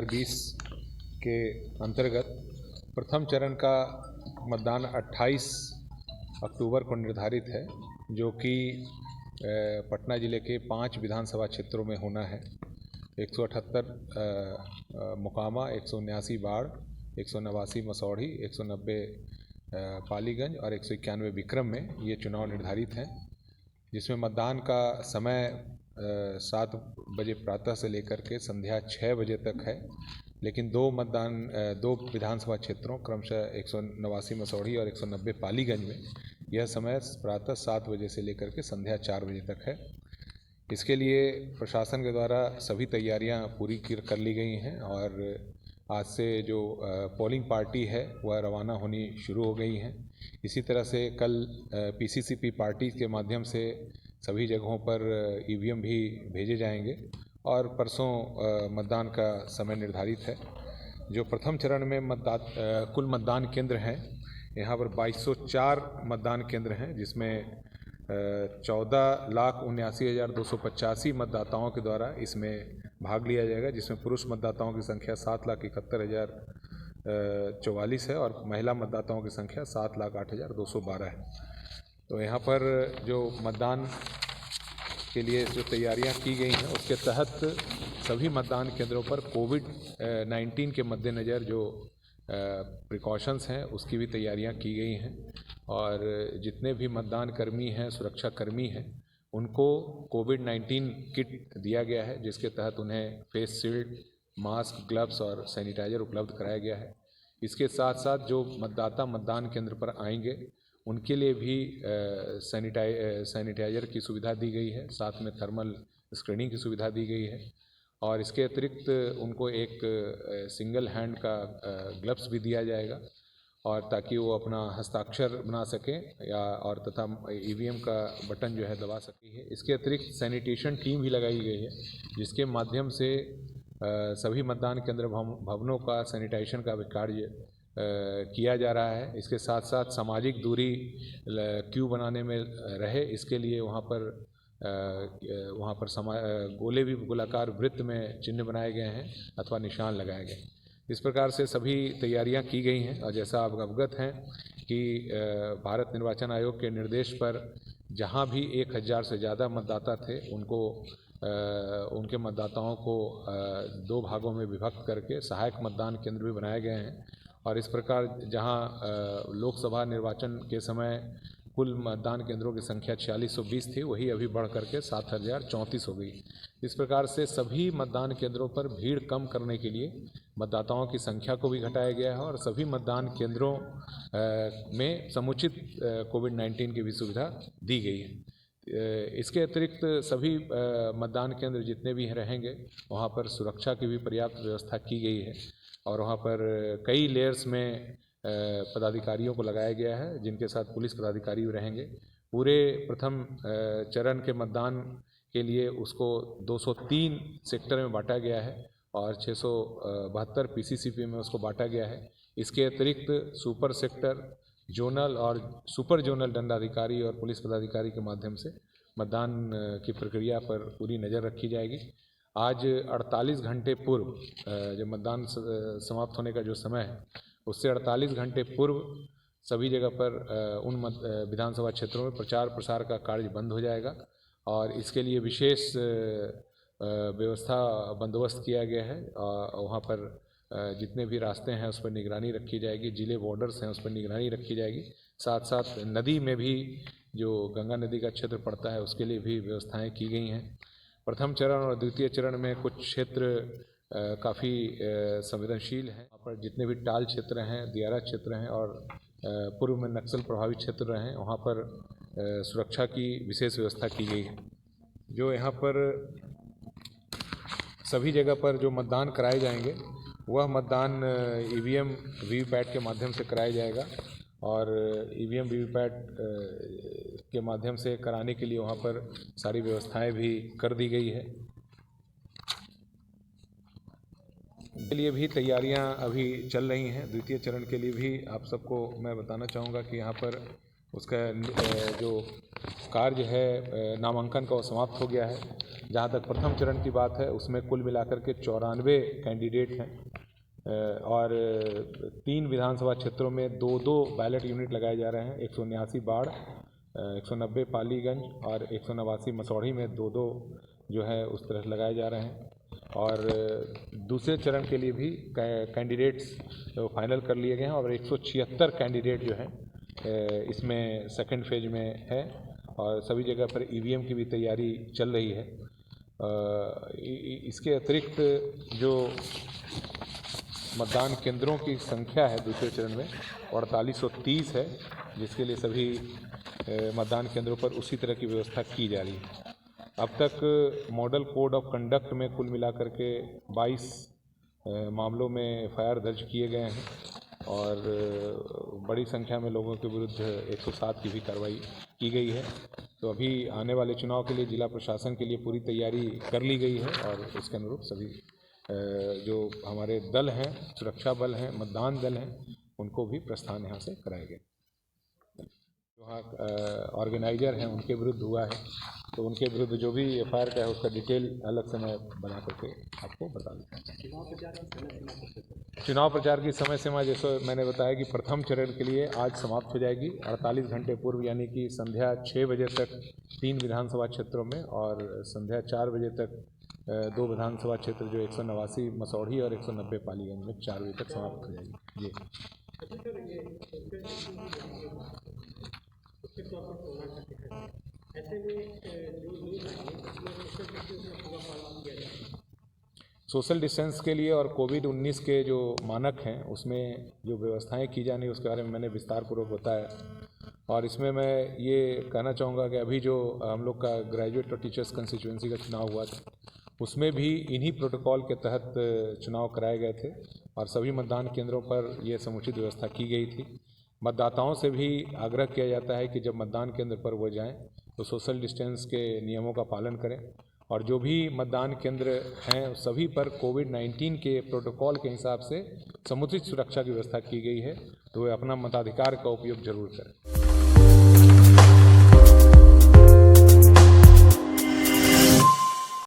2020 के अंतर्गत प्रथम चरण का मतदान 28 अक्टूबर को निर्धारित है, जो कि पटना ज़िले के 5 विधानसभा क्षेत्रों में होना है। 178 मोकामा, 179 बाढ़, 189 मसौढ़ी, 190 पालीगंज और 191 विक्रम में ये चुनाव निर्धारित हैं, जिसमें मतदान का समय 7 बजे प्रातः से लेकर के संध्या 6 बजे तक है। लेकिन दो विधानसभा क्षेत्रों क्रमशः 189 मसौढ़ी और 190 पालीगंज में यह समय प्रातः 7 बजे से लेकर के संध्या 4 बजे तक है। इसके लिए प्रशासन के द्वारा सभी तैयारियां पूरी कर ली गई हैं और आज से जो पोलिंग पार्टी है वह रवाना होनी शुरू हो गई हैं। इसी तरह से कल पीसीसीपी पार्टी के माध्यम से सभी जगहों पर ईवीएम भी भेजे जाएंगे और परसों मतदान का समय निर्धारित है। जो प्रथम चरण में कुल मतदान केंद्र हैं, यहाँ पर 2204 मतदान केंद्र हैं, जिसमें 14,79,285 मतदाताओं के द्वारा इसमें भाग लिया जाएगा, जिसमें पुरुष मतदाताओं की संख्या 7,71,044 है और महिला मतदाताओं की संख्या 7,08,212 है। तो यहाँ पर जो मतदान के लिए जो तैयारियां की गई हैं, उसके तहत सभी मतदान केंद्रों पर कोविड-19 के मद्देनज़र जो प्रिकॉशंस हैं उसकी भी तैयारियां की गई हैं और जितने भी मतदान कर्मी हैं, सुरक्षा कर्मी हैं, उनको कोविड-19 किट दिया गया है, जिसके तहत उन्हें फेस शील्ड, मास्क, ग्लव्स और सैनिटाइज़र उपलब्ध कराया गया है। इसके साथ साथ जो मतदाता मतदान केंद्र पर आएंगे उनके लिए भी सैनिटाइज़र की सुविधा दी गई है, साथ में थर्मल स्क्रीनिंग की सुविधा दी गई है और इसके अतिरिक्त उनको एक सिंगल हैंड का ग्लव्स भी दिया जाएगा और ताकि वो अपना हस्ताक्षर बना सकें और तथा ईवीएम का बटन जो है दबा सके है। इसके अतिरिक्त सैनिटेशन टीम भी लगाई गई है, जिसके माध्यम से सभी मतदान केंद्र भवनों का सैनिटाइजेशन का भी कार्य किया जा रहा है। इसके साथ साथ सामाजिक दूरी क्यू बनाने में रहे, इसके लिए वहाँ पर गोले भी गोलाकार वृत्त में चिन्ह बनाए गए हैं अथवा निशान लगाए गए। इस प्रकार से सभी तैयारियां की गई हैं और जैसा आप अवगत हैं कि भारत निर्वाचन आयोग के निर्देश पर जहां भी 1000 से ज़्यादा मतदाता थे उनके मतदाताओं को 2 भागों में विभक्त करके सहायक मतदान केंद्र भी बनाए गए हैं और इस प्रकार जहां लोकसभा निर्वाचन के समय कुल मतदान केंद्रों की संख्या 4620 थी, वही अभी बढ़ करके 7034 हो गई। इस प्रकार से सभी मतदान केंद्रों पर भीड़ कम करने के लिए मतदाताओं की संख्या को भी घटाया गया है और सभी मतदान केंद्रों में समुचित कोविड-19 की भी सुविधा दी गई है। इसके अतिरिक्त सभी मतदान केंद्र जितने भी रहेंगे वहाँ पर सुरक्षा की भी पर्याप्त व्यवस्था की गई है और वहाँ पर कई लेयर्स में पदाधिकारियों को लगाया गया है, जिनके साथ पुलिस पदाधिकारी भी रहेंगे। पूरे प्रथम चरण के मतदान के लिए उसको 203 सेक्टर में बांटा गया है और 672 पीसीसीपी में उसको बांटा गया है। इसके अतिरिक्त सुपर सेक्टर, जोनल और सुपर जोनल दंडाधिकारी और पुलिस पदाधिकारी के माध्यम से मतदान की प्रक्रिया पर पूरी नज़र रखी जाएगी। आज 48 घंटे पूर्व जब मतदान समाप्त होने का जो समय है, उससे 48 घंटे पूर्व सभी जगह पर उन विधानसभा क्षेत्रों में प्रचार प्रसार का कार्य बंद हो जाएगा और इसके लिए विशेष व्यवस्था बंदोबस्त किया गया है। वहाँ पर जितने भी रास्ते हैं उस पर निगरानी रखी जाएगी, जिले बॉर्डर्स हैं उस पर निगरानी रखी जाएगी। साथ साथ नदी में भी जो गंगा नदी का क्षेत्र पड़ता है उसके लिए भी व्यवस्थाएं की गई हैं। प्रथम चरण और द्वितीय चरण में कुछ क्षेत्र काफ़ी संवेदनशील हैं। वहाँ पर जितने भी टाल क्षेत्र हैं, दियारा क्षेत्र हैं और पूर्व में नक्सल प्रभावित क्षेत्र रहे हैं, वहाँ पर सुरक्षा की विशेष व्यवस्था की गई है। जो यहाँ पर सभी जगह पर जो मतदान कराए जाएंगे वह मतदान ईवीएम वीवीपैट के माध्यम से कराया जाएगा और ईवीएम वीवीपैट के माध्यम से कराने के लिए वहाँ पर सारी व्यवस्थाएं भी कर दी गई है। के लिए भी तैयारियां अभी चल रही हैं। द्वितीय चरण के लिए भी आप सबको मैं बताना चाहूँगा कि यहाँ पर उसका जो कार्य है नामांकन का वो समाप्त हो गया है। जहाँ तक प्रथम चरण की बात है उसमें कुल मिलाकर के 94 कैंडिडेट हैं और 3 विधानसभा क्षेत्रों में 2-2 बैलेट यूनिट लगाए जा रहे हैं। 179 बाढ़, 190 पालीगंज और 189 मसौढ़ी में 2-2 जो है उस तरह लगाए जा रहे हैं। और दूसरे चरण के लिए भी कैंडिडेट्स फाइनल कर लिए गए हैं और 176 कैंडिडेट जो हैं इसमें सेकंड फेज में है और सभी जगह पर ईवीएम की भी तैयारी चल रही है। इसके अतिरिक्त जो मतदान केंद्रों की संख्या है दूसरे चरण में 4830 है, जिसके लिए सभी मतदान केंद्रों पर उसी तरह की व्यवस्था की जा रही है। अब तक मॉडल कोड ऑफ कंडक्ट में कुल मिलाकर के 22 मामलों में एफआईआर दर्ज किए गए हैं और बड़ी संख्या में लोगों के विरुद्ध 107 की भी कार्रवाई की गई है। तो अभी आने वाले चुनाव के लिए जिला प्रशासन के लिए पूरी तैयारी कर ली गई है और इसके अनुरूप सभी जो हमारे दल हैं, सुरक्षा बल हैं, मतदान दल हैं, उनको भी प्रस्थान यहाँ से कराए गए। वहाँ ऑर्गेनाइजर हैं उनके विरुद्ध हुआ है, तो उनके विरुद्ध जो भी एफआईआर का है उसका डिटेल अलग से मैं बना करके आपको बता दूँ। चुनाव प्रचार की समय सीमा जैसे मैंने बताया कि प्रथम चरण के लिए आज समाप्त हो जाएगी 48 घंटे पूर्व, यानी कि संध्या 6 बजे तक 3 विधानसभा क्षेत्रों में और संध्या 4 बजे तक 2 विधानसभा क्षेत्र जो 189 मसौढ़ी और 190 पालीगंज में 4 बजे तक समाप्त हो जाएगी। जी सोशल डिस्टेंस के लिए और कोविड-19 के जो मानक हैं उसमें जो व्यवस्थाएं की जानी उसके बारे में मैंने विस्तार पूर्वक बताया। और इसमें मैं ये कहना चाहूँगा कि अभी जो हम लोग का ग्रेजुएट और टीचर्स कंस्टिट्यूएंसी का चुनाव हुआ था उसमें भी इन्हीं प्रोटोकॉल के तहत चुनाव कराए गए थे और सभी मतदान केंद्रों पर ये समुचित व्यवस्था की गई थी। मतदाताओं से भी आग्रह किया जाता है कि जब मतदान केंद्र पर वो जाएं तो सोशल डिस्टेंस के नियमों का पालन करें और जो भी मतदान केंद्र हैं सभी पर कोविड-19 के प्रोटोकॉल के हिसाब से समुचित सुरक्षा की व्यवस्था की गई है, तो वे अपना मताधिकार का उपयोग जरूर करें।